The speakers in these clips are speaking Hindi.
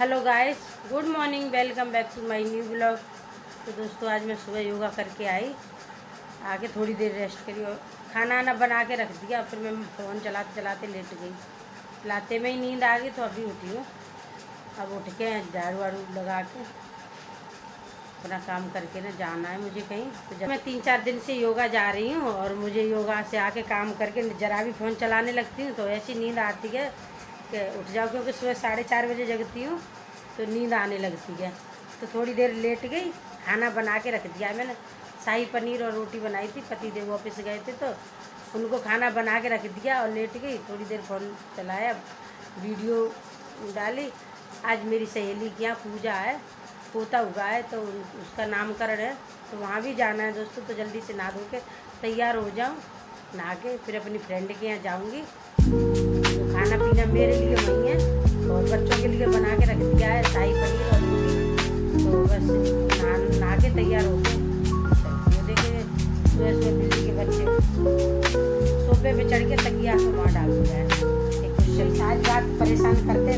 Hello guys, good morning, welcome back to my new blog. तो दोस्तों आज मैं सुबह योगा करके आई, आके थोड़ी देर रेस्ट करी और खाना आना बना के रख दिया। फिर मैं फ़ोन चलाते चलाते लेट गई, चलाते में ही नींद आ गई। तो अभी उठी हूँ, अब उठ के झाड़ू वाड़ू लगा के अपना काम करके ना जाना है मुझे कहीं। तो जब मैं 3-4 दिन से योगा जा रही हूँ और मुझे योगा से आके काम करके जरा भी फ़ोन चलाने लगती हूँ तो ऐसी नींद आती है कि उठ जाओ, क्योंकि सुबह 4:30 बजे जगती हूँ तो नींद आने लगती है। तो थोड़ी देर लेट गई, खाना बना के रख दिया मैंने। शाही पनीर और रोटी बनाई थी, पति देव ऑफिस गए थे तो उनको खाना बना के रख दिया और लेट गई। थोड़ी देर फ़ोन चलाया, वीडियो डाली। आज मेरी सहेली के यहाँ पूजा है, पोता हुआ है तो उसका नामकरण है, तो वहाँ भी जाना है दोस्तों। तो जल्दी से नहा धो के तैयार हो जाऊँ, नहा के फिर अपनी फ्रेंड के यहाँ जाऊँगी। तो खाना पीना मेरे लिए वही है और बच्चों के लिए बना के रख दिया है, शाही पनीर और रोटी। तो बस नहा के तैयार हो गए। देखिए सुबह सुबह दिल्ली के बच्चे सोफे पे चढ़ के तकिया को वहाँ डाल दिया है। एक क्वेश्चन आज रात परेशान करते,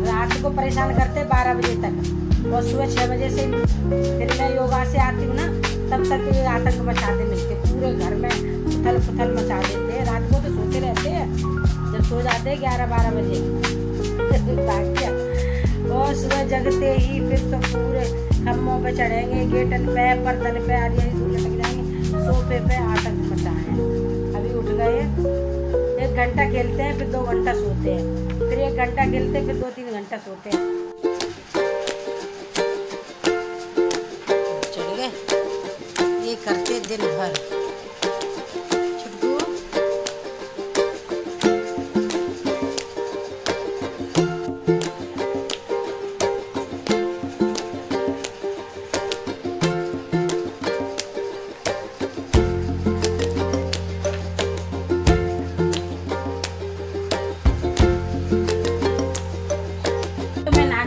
रात को परेशान करते 12 बजे तक और सुबह 6 बजे से फिर मैं योगा से आती हूँ ना, तब तक ये आतंक मचाते मिलते, पूरे घर में उथल पुथल मचा देते हैं। रात को तो सोते रहते हैं, जब सो जाते हैं 11-12 बजे और सुबह जगते ही फिर तो पूरे खम्भों पे चढ़ेंगे, गेटन पे, पर्दन पे, आदि दूर लग जाएंगे, सोफे पे आतंक मचाए। अभी उठ गए, 1 घंटा खेलते हैं, फिर 2 घंटा सोते हैं, फिर 1 घंटा खेलते हैं, फिर 2-3 घंटा सोते हैं। चढ़ गए, ये करते दिन भर।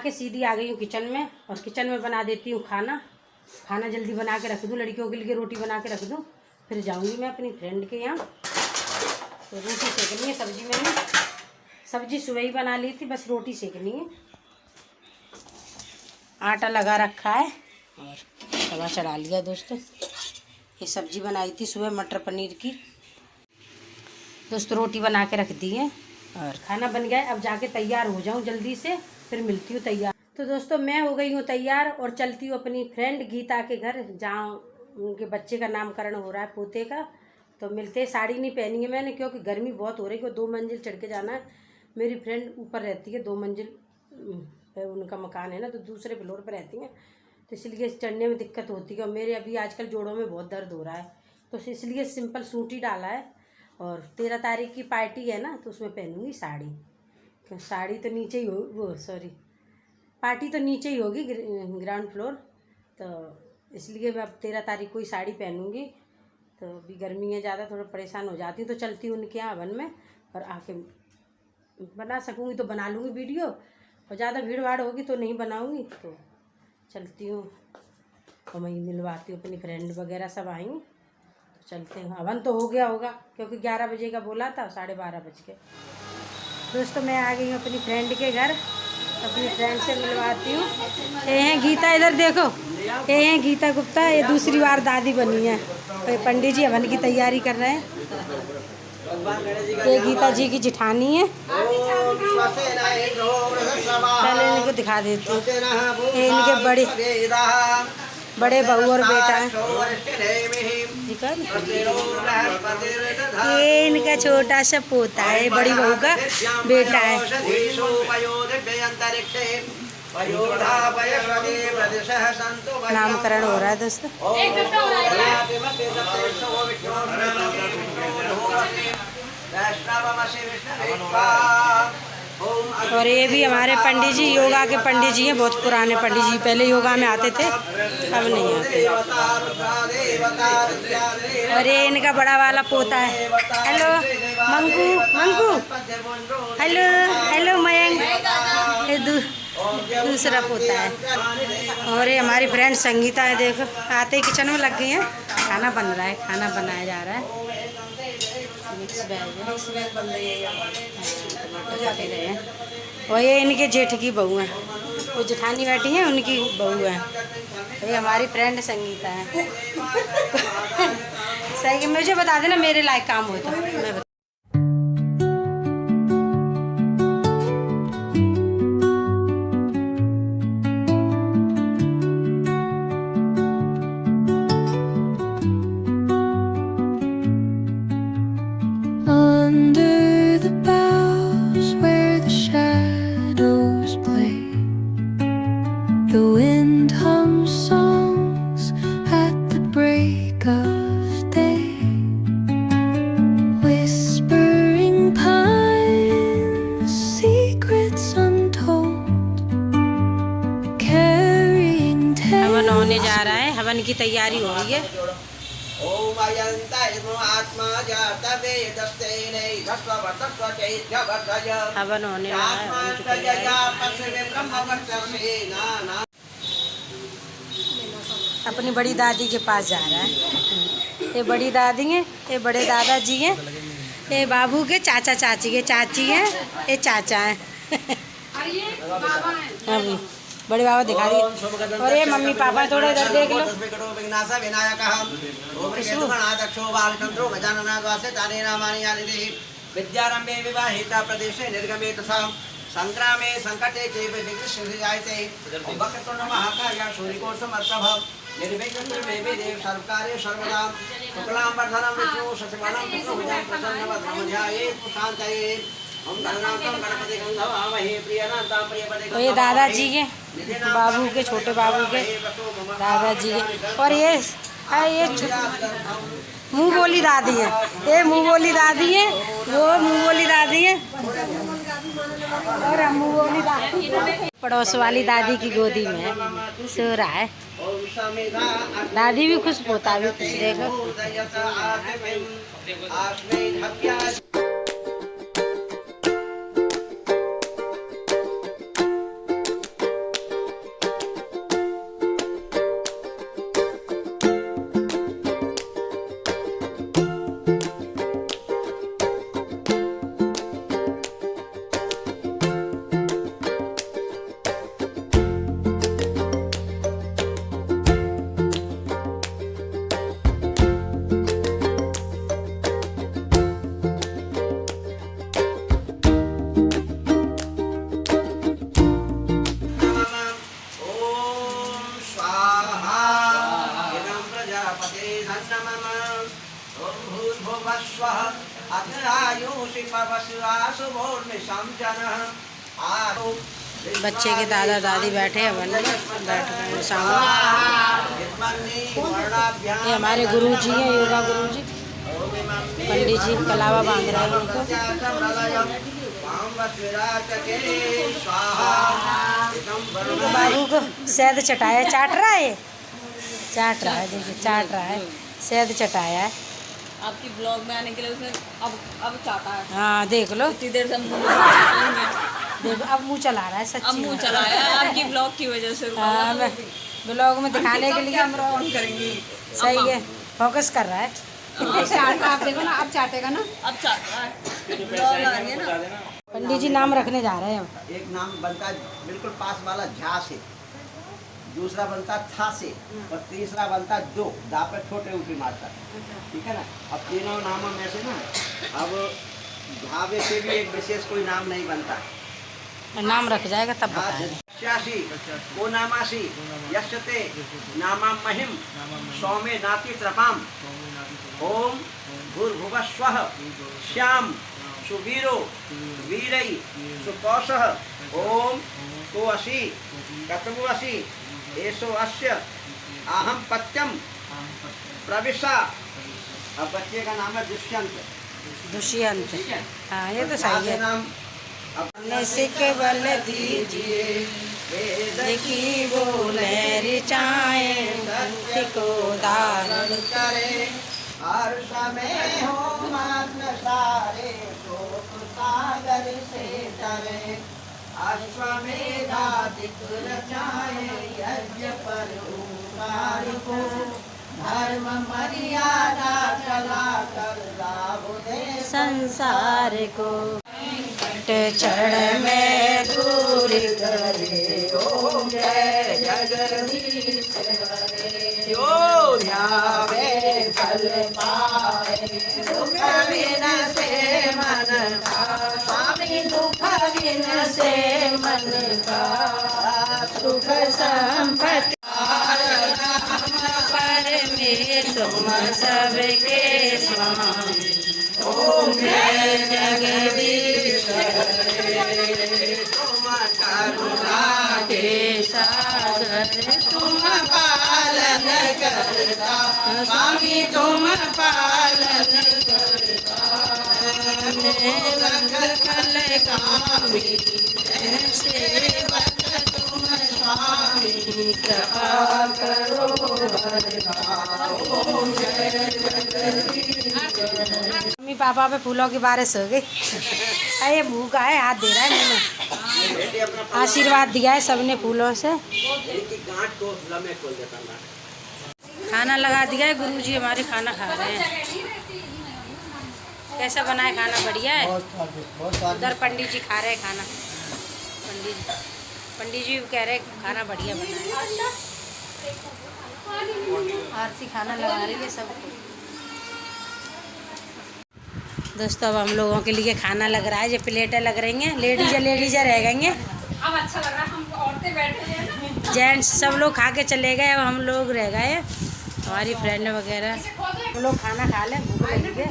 सीधी आ गई हूँ किचन में और किचन में बना देती हूँ खाना जल्दी बना के रख दूँ, लड़कियों के लिए रोटी बना के रख दूँ। फिर जाऊँगी मैं अपनी फ्रेंड के यहाँ। तो रोटी सेकनी है, सब्जी मैंने सब्जी सुबह ही बना ली थी, बस रोटी सेकनी है। आटा लगा रखा है और तवा चढ़ा लिया दोस्तों। ये सब्जी बनाई थी सुबह मटर पनीर की दोस्तों, रोटी बना के रख दी है और खाना बन गया। अब जाके तैयार हो जाऊँ जल्दी से, फिर मिलती हूँ तैयार। तो दोस्तों मैं हो गई हूँ तैयार और चलती हूँ अपनी फ्रेंड गीता के घर, जहाँ उनके बच्चे का नामकरण हो रहा है, पोते का। तो मिलते हैं। साड़ी नहीं पहनी है मैंने क्योंकि गर्मी बहुत हो रही है, 2 मंजिल चढ़ के जाना है। मेरी फ्रेंड ऊपर रहती है, 2 मंजिल पे उनका मकान है ना, तो दूसरे फ्लोर पर रहती हैं, तो इसलिए चढ़ने में दिक्कत होती है। और मेरे अभी आजकल जोड़ों में बहुत दर्द हो रहा है, तो इसलिए सिंपल सूट ही डाला है। और 13 तारीख की पार्टी है ना, तो उसमें पहनूंगी साड़ी। साड़ी तो नीचे ही पार्टी तो नीचे ही होगी, ग्राउंड फ्लोर। तो इसलिए मैं अब 13 तारीख को ही साड़ी पहनूंगी। तो अभी गर्मी है ज़्यादा, थोड़ा परेशान हो जाती हूँ, तो चलती हूँ उनके यहाँ हवन में और आके बना सकूँगी तो बना लूँगी वीडियो, और ज़्यादा भीड़ भाड़ होगी तो नहीं बनाऊँगी। तो चलती हूँ और मैं मिलवाती हूँ अपनी फ्रेंड वगैरह, सब आएंगी तो चलते हैं। हवन तो हो गया होगा क्योंकि 11 बजे का बोला था, 12:30 बज के। दोस्तों मैं आ गई हूँ अपनी फ्रेंड के घर, अपनी फ्रेंड से मिलवाती हूँ। ये हैं गीता, इधर देखो, ये हैं गीता गुप्ता, ये दूसरी बार दादी बनी है। तो पंडित जी हवन की तैयारी कर रहे हैं। ये गीता जी की जिठानी है, पहले इनको दिखा देती हूँ। ये इनके बड़े बहू और बेटा है, ये इनका छोटा सा पोता है, बड़ी बहू का बेटा है। नामकरण हो रहा है दोस्तों। और ये भी हमारे पंडित जी, योगा के पंडित जी हैं, बहुत पुराने पंडित जी, पहले योगा में आते थे, अब नहीं आते। और ये इनका बड़ा वाला पोता है। Hello Manku, hello hello Mayank, ये दूसरा पोता है। और ये हमारी फ्रेंड संगीता है, देखो आते ही किचन में लग गई हैं। खाना बन रहा है, खाना बनाया जा रहा है। मिक्स वेज बन रही है, टमाटर काटे गए हैं। और ये इनके जेठ की बहू है, वो जेठानी बैठी है उनकी बहू है। ये हमारी फ्रेंड संगीता है। सही, मुझे बता देना मेरे लायक काम हो तो मैं बता। The wind hums songs at the break of day, whispering pines, secrets untold, carrying tales. हवन होने जा रहा है, हवन की तैयारी हो रही है। हवन होने लगा है, हवन की तैयारी। अपनी बड़ी दादी के पास जा रहा है। ये बड़ी दादी है, ये बड़े दादाजी हैं, ये बाबू के चाचा चाची के चाची हैं, ये चाचा हैं। अभी बड़े बाबा दिखा दिए। और ये मम्मी पापा थोड़े इधर देख लो। विद्यारंभे विवाहिता प्रदेशे निर्गमे तथा संग्रामे संकटे चे विघ्नजायते वक्रतुंड महाकाय सूर्यकोट समप्रभ निर्विघ्नं मे देव सर्वकार्ये सर्वदा शुक्लांबरधरं विष्णु शशिवर्णं चतुर्भुजं प्रसन्नवदनं ध्यायेत् शान्तये ओम गणनाथं गणपति गंधवामहे प्रियनाथं प्रियपदे। तो ये दादाजी के बाबू के, छोटे बाबू के दादाजी के। और ये मुँह बोली दादी है, ये मुँह बोली दादी है, वो मुँह बोली दादी है, और हम मुँह बोली दादी। पड़ोस वाली दादी की गोदी में सो रहा है। दादी भी खुश, पोता भी खुश। देखो बच्चे के दादा दादी बैठे हैं वन में, बैठ गए सामने। ये हमारे गुरुजी हैं, योगा गुरुजी। पंडित जी कलावा बांध रहे हैं उनको। बाबू को शहद चटाया, चाट रहा है, चाट रहा है, देखिए चाट रहा है, शहद चटाया है। आपकी ब्लॉग में आने के लिए उसने अब चाहता है। हाँ देख लो, इतनी देर से देखो अब मुँह चला रहा है, सच्ची अब मुँह चलाया है आपकी ब्लॉग की वजह से। हाँ, ब्लॉग में दिखाने के लिए हम ऑन करेंगे। सही है, फोकस कर रहा है। आप देखो ना, अब चाटेगा ना, अब चाटता है। ब्लॉग आ रही है ना। पंडित जी नाम रखने जा रहे हैं। एक नाम बनता है बिल्कुल पास वाला झा से, दूसरा बनता था से, और तीसरा बनता जो दा पर छोटे ऊपरी मारता। ठीक है ना। अब तीनों नामों में से ना अब झावे से भी एक विशेष कोई नाम नहीं बनता। नाम रख जाएगा तब बताएंगे। ओ नामासी यशते नामा महिम सौमे नाति त्रपाम ओम भूर्भुवस्वः श्याम सुवीरो वीरई सुकौशः ओम को असी कतमु असी एसो अस्य आहम पत्यम प्रविशा। अब बच्चे का नाम है दुष्यंत। दुष्यंत, हाँ ये तो सही है। नाम अपने सिक बल दीजिए, वेद की बोले रिचाए, सत्य को धारण करे, हर्ष में हो मग्न सारे, शोक सागर से तरे, अश्वमेधादिक रचाए, यज्ञ पर ओंकार को, धर्म मर्यादा चला कर लाभ दे संसार को। संकट चढ़ में दूर करे ओम जय जगदीश हरे। जो ध्यावे फल पावे दुख विनसे मन का स्वामी दुख विनसे मन का सुख संपत्ति पर में तुम सबके स्वामी। ओम जय जगदीश हरे। तुम करुणा के सागर तुम पालन करता स्वामी तुम पालन करता कल कामी सेवक तुम स्वामी कृपा करो ओम जय जगदीश हरे। मम्मी पापा पे फूलों की बारिश हो गई। अरे भूखा है, हाथ दे रहा है मुँह में। बेटी अपना आशीर्वाद दिया है सबने फूलों से। इनकी गांठ को लम्बे खोल देता हूँ। खाना लगा दिया है, गुरुजी हमारे खाना खा रहे हैं। कैसा बना है खाना? बढ़िया है। बहुत उधर पंडित जी खा रहे हैं खाना। पंडित जी कह रहे हैं खाना बढ़िया बना है। आरती खाना लगा रही है सबको। दोस्तों अब हम लोगों के लिए खाना लग रहा है। ये प्लेटें लग रही हैं। लेडीज रह गई हैं। अब अच्छा लग रहा है, हम औरतें बैठे हैं ना। जेंट्स सब लोग खा के चले गए। अब हम लोग रह गए हैं, हमारी फ्रेंड वगैरह। हम लोग खाना खा लें, भूख लगी है।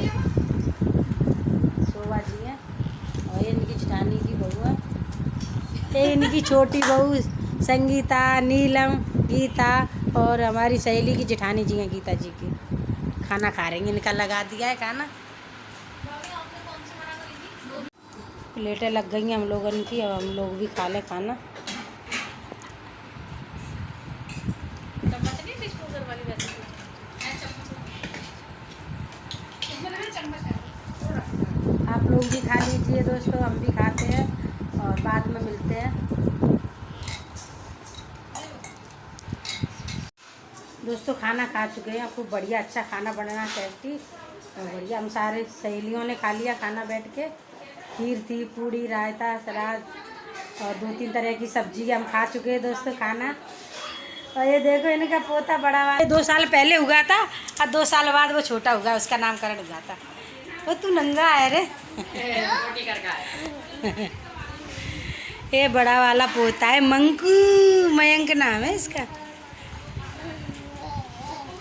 शोभा जी हैं और ये इनकी जेठानी की बहू है। ये इनकी छोटी बहू संगीता, नीलम, गीता और हमारी सहेली की जेठानी जी हैं, गीता जी की। खाना खा रही हैं। इनका लगा दिया है खाना। प्लेटें लग गई हैं हम लोगों की। अब हम लोग भी खा लें खाना। आप लोग भी खा लीजिए दोस्तों, हम भी खाते हैं और बाद में मिलते हैं। दोस्तों खाना खा चुके हैं, खूब बढ़िया अच्छा खाना बनाना टेस्टी और बढ़िया। हम सारे सहेलियों ने खा लिया खाना बैठ के। खीर थी, पूड़ी, रायता, सलाद और 2-3 तरह की सब्जी हम खा चुके हैं दोस्तों खाना। और ये देखो इनका पोता बड़ा हुआ है। 2 साल पहले हुआ था और 2 साल बाद वो छोटा हुआ, उसका नामकरण हुआ था। वो तू नंगा है रे। ये बड़ा वाला पोता है मंकू, मयंक नाम है इसका।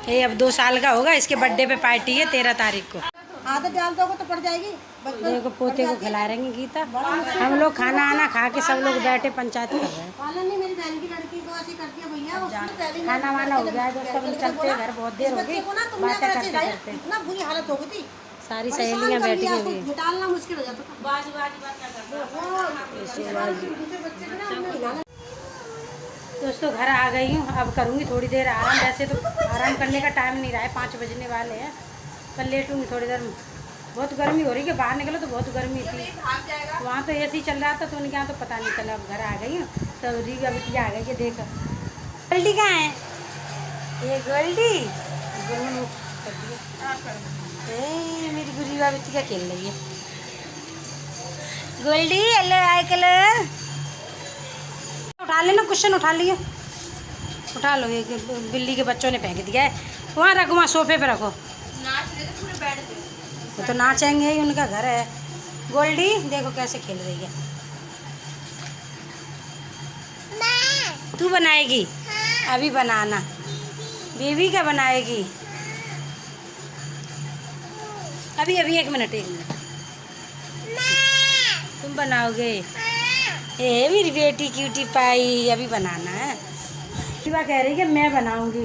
ये अब 2 साल का होगा। इसके बर्थडे पे पार्टी है 13 तारीख को। आदत डाल दोगे तो पड़ जाएगी। देखो पोते को खिला रहे हैं गीता। हम लोग खाना आना खा के सब लोग बैठे पंचायत कर रहे हैं। पालन नहीं, मेरी बहन की लड़की को ऐसी करती है भैया। उसको ट्रेनिंग खाना वाना हो गया है दोस्तों, हम चलते हैं घर। बहुत देर हो गई बातें करते करते। इतना बुरी हालत हो गई थी, सारी सहेलियाँ बैठी हुई हैं। निकालना मुश्किल हो जाता था। दोस्तों घर आ गई हूँ। अब करूँगी थोड़ी देर आराम। वैसे तो आराम करने का टाइम नहीं रहा है, 5 बजने वाले हैं, पर लेटूँगी थोड़ी देर। बहुत गर्मी हो रही है, बाहर निकलो तो बहुत गर्मी थी। वहाँ तो ऐसे ही चल रहा था तो उनके यहाँ तो पता नहीं चला। अब घर आ गई हूँ तो रीगा बिटिया आ गई है। देखो गोल्डी कहाँ है? ये गोल्डी मेरी गुरीबा बिटिया खेल रही है। गोल्डी हेलो आए कलो। उठा लेना, कुशन उठा लियो, उठा लो। ये बिल्ली के बच्चों ने फेंक दिया है। वहाँ रखो, वहाँ सोफे पे रखो। वो तो नाचेंगे ही, उनका घर है। गोल्डी देखो कैसे खेल रही है। तू बनाएगी? अभी बनाना। बेबी क्या बनाएगी? अभी 1 मिनट तुम बनाओगे? ए मेरी बेटी क्यूटी पाई, अभी बनाना है। शिवा कह रही है मैं बनाऊंगी।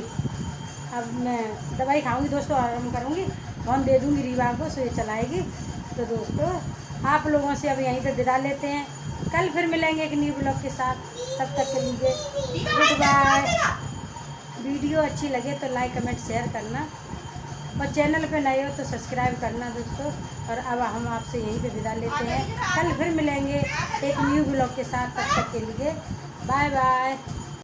अब मैं दवाई खाऊंगी दोस्तों, आराम करूंगी। फोन दे दूंगी रीवा को, सो ये चलाएगी। तो दोस्तों आप लोगों से अब यहीं पे विदा लेते हैं। कल फिर मिलेंगे एक न्यू ब्लॉग के साथ। तब तक के लिए गुड बाय। वीडियो अच्छी लगे तो लाइक कमेंट शेयर करना और चैनल पे नए हो तो सब्सक्राइब करना दोस्तों। और अब हम आपसे यहीं पे विदा लेते हैं। कल फिर मिलेंगे एक न्यू ब्लॉग के साथ। तब तक के लिए बाय बाय।